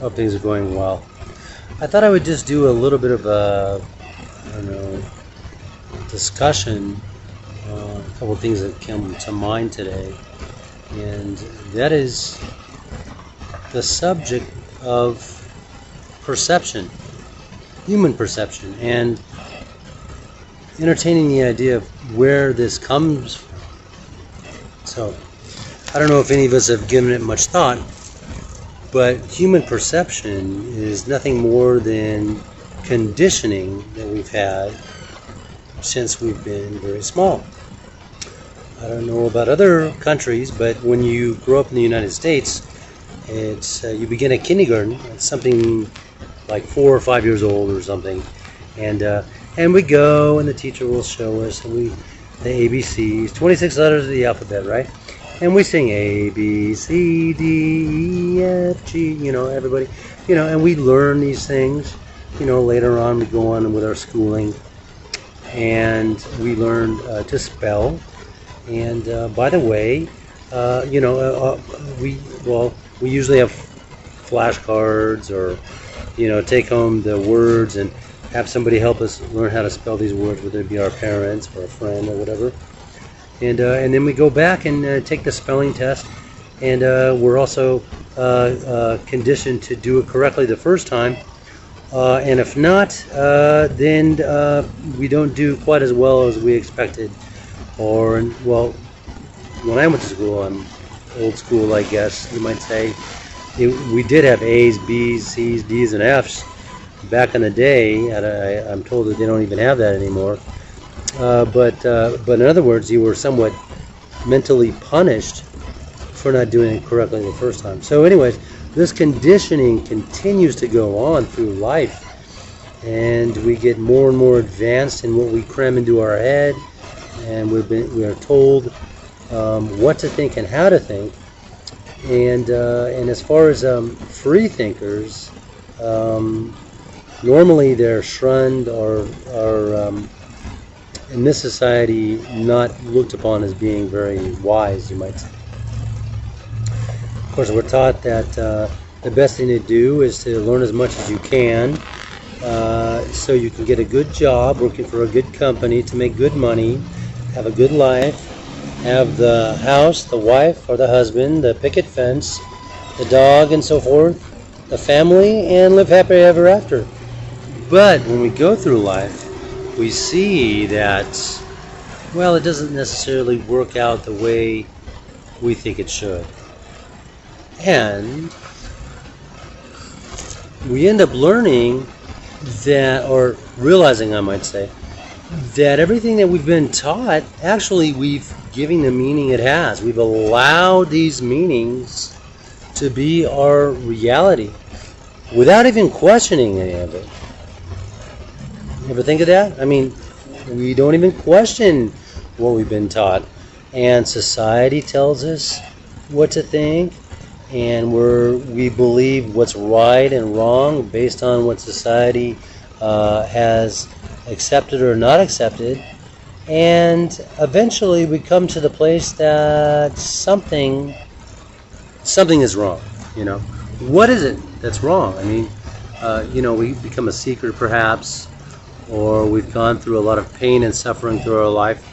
Hope things are going well. I thought I would just do a little bit of a, I don't know, discussion, a couple of things that came to mind today, and that is the subject of perception, human perception, and entertaining the idea of where this comes from. So, I don't know if any of us have given it much thought, but human perception is nothing more than conditioning that we've had since we've been very small. I don't know about other countries, but when you grow up in the United States, it's you begin at kindergarten. It's something like 4 or 5 years old or something, and we go, and the teacher will show us, and the ABCs, 26 letters of the alphabet, right? And we sing A, B, C, D, E, F, G, everybody, and we learn these things. Later on we go on with our schooling, and we learn to spell. And by the way, we usually have flashcards, or take home the words and have somebody help us learn how to spell these words, whether it be our parents or a friend or whatever. And then we go back and take the spelling test, and we're also conditioned to do it correctly the first time. And if not, then we don't do quite as well as we expected. Well, when I went to school, I'm old school, I guess you might say. We did have A's, B's, C's, D's, and F's back in the day. I'm told that they don't even have that anymore. But in other words, you were somewhat mentally punished for not doing it correctly the first time. So anyways, this conditioning continues to go on through life, and we get more and more advanced in what we cram into our head, and we are told what to think and how to think. And as far as free thinkers, normally they're shunned or in this society not looked upon as being very wise, you might say. Of course, we're taught that the best thing to do is to learn as much as you can, so you can get a good job working for a good company to make good money, have a good life, have the house, the wife or the husband, the picket fence, the dog, and so forth, the family, and live happy ever after. But when we go through life, we see that, well, it doesn't necessarily work out the way we think it should. And we end up learning that, or realizing, I might say, that everything that we've been taught, actually we've given the meaning it has. We've allowed these meanings to be our reality without even questioning any of it. Ever think of that? I mean, we don't even question what we've been taught, and society tells us what to think, and we believe what's right and wrong based on what society has accepted or not accepted, and eventually we come to the place that something is wrong. What is it that's wrong? I mean, we become a seeker perhaps, or we've gone through a lot of pain and suffering through our life.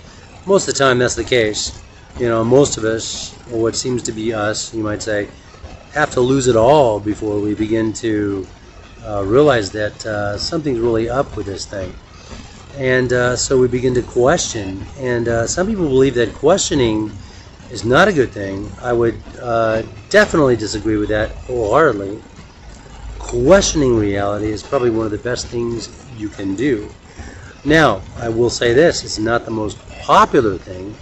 Most of the time that's the case. Most of us, or what seems to be us, you might say, have to lose it all before we begin to realize that something's really up with this thing. And so we begin to question. And some people believe that questioning is not a good thing. I would definitely disagree with that wholeheartedly. Questioning reality is probably one of the best things you can do. Now, I will say this, it's not the most popular thing.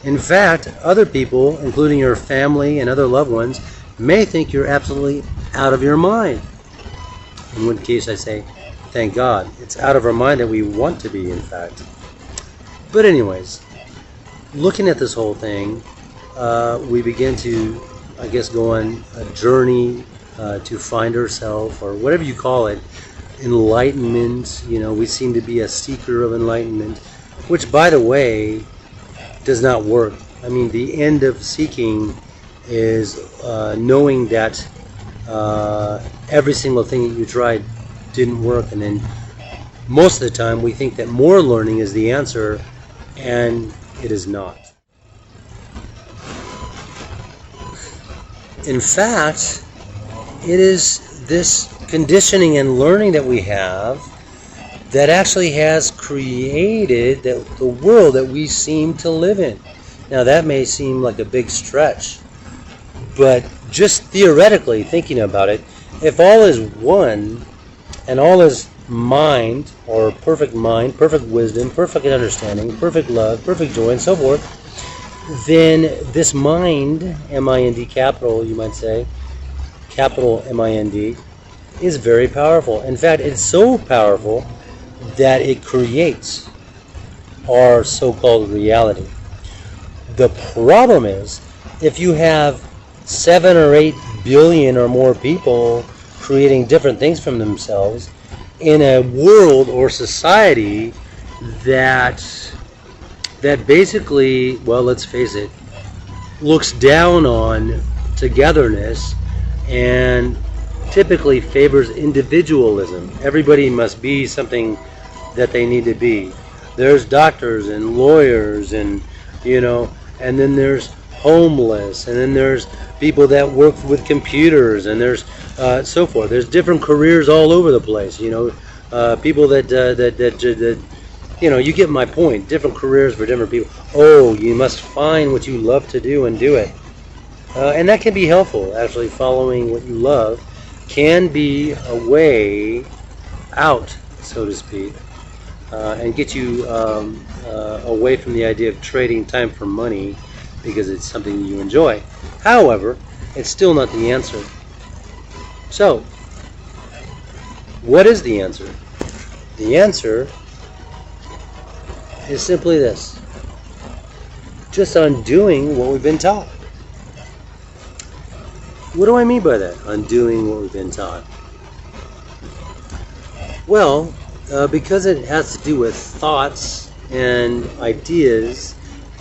In fact, other people, including your family and other loved ones, may think you're absolutely out of your mind. In one case I say, thank God, it's out of our mind that we want to be, in fact. But anyways, looking at this whole thing, we begin to, I guess, go on a journey to find ourselves, or whatever you call it, enlightenment. We seem to be a seeker of enlightenment, which, by the way, does not work. I mean, the end of seeking is knowing that every single thing that you tried didn't work, and then most of the time we think that more learning is the answer, and it is not. In fact, it is this conditioning and learning that we have that actually has created the world that we seem to live in. Now that may seem like a big stretch, but just theoretically thinking about it, if all is one and all is mind, or perfect mind, perfect wisdom, perfect understanding, perfect love, perfect joy, and so forth, then this mind, M-I-N-D capital, you might say, capital M-I-N-D, is very powerful. In fact, it's so powerful that it creates our so-called reality. The problem is, if you have 7 or 8 billion or more people creating different things from themselves in a world or society that basically, well, let's face it, looks down on togetherness and typically favors individualism. Everybody must be something that they need to be. There's doctors and lawyers and, and then there's homeless, and then there's people that work with computers, and there's so forth. There's different careers all over the place, people that you get my point. Different careers for different people. Oh, you must find what you love to do and do it. And that can be helpful. Actually, following what you love can be a way out, so to speak, and get you away from the idea of trading time for money because it's something you enjoy. However, it's still not the answer. So, what is the answer? The answer is simply this: just undoing what we've been taught. What do I mean by that? Undoing what we've been taught. Well, because it has to do with thoughts and ideas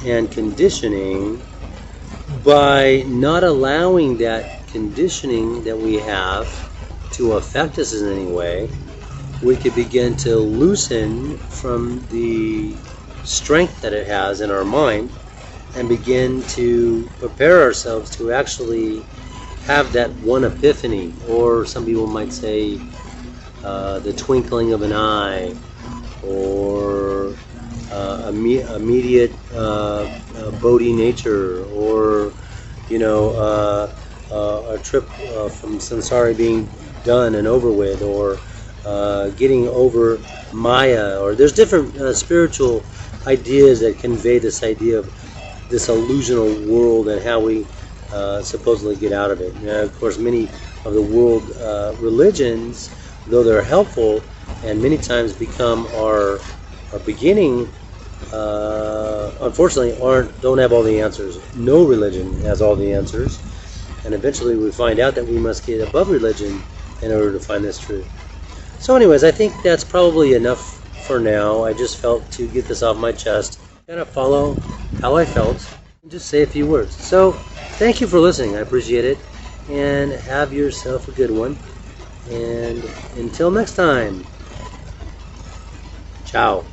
and conditioning, by not allowing that conditioning that we have to affect us in any way, we could begin to loosen from the strength that it has in our mind and begin to prepare ourselves to actually have that one epiphany, or some people might say the twinkling of an eye, or immediate Bodhi nature, or a trip from samsara being done and over with, or getting over Maya, or there's different spiritual ideas that convey this idea of this illusional world and how we supposedly get out of it. Of course, many of the world religions, though they're helpful and many times become our beginning, unfortunately don't have all the answers. No religion has all the answers, and eventually we find out that we must get above religion in order to find this truth. So anyways, I think that's probably enough for now. I just felt to get this off my chest, kind of follow how I felt, and just say a few words. So thank you for listening. I appreciate it, and have yourself a good one. And until next time, ciao.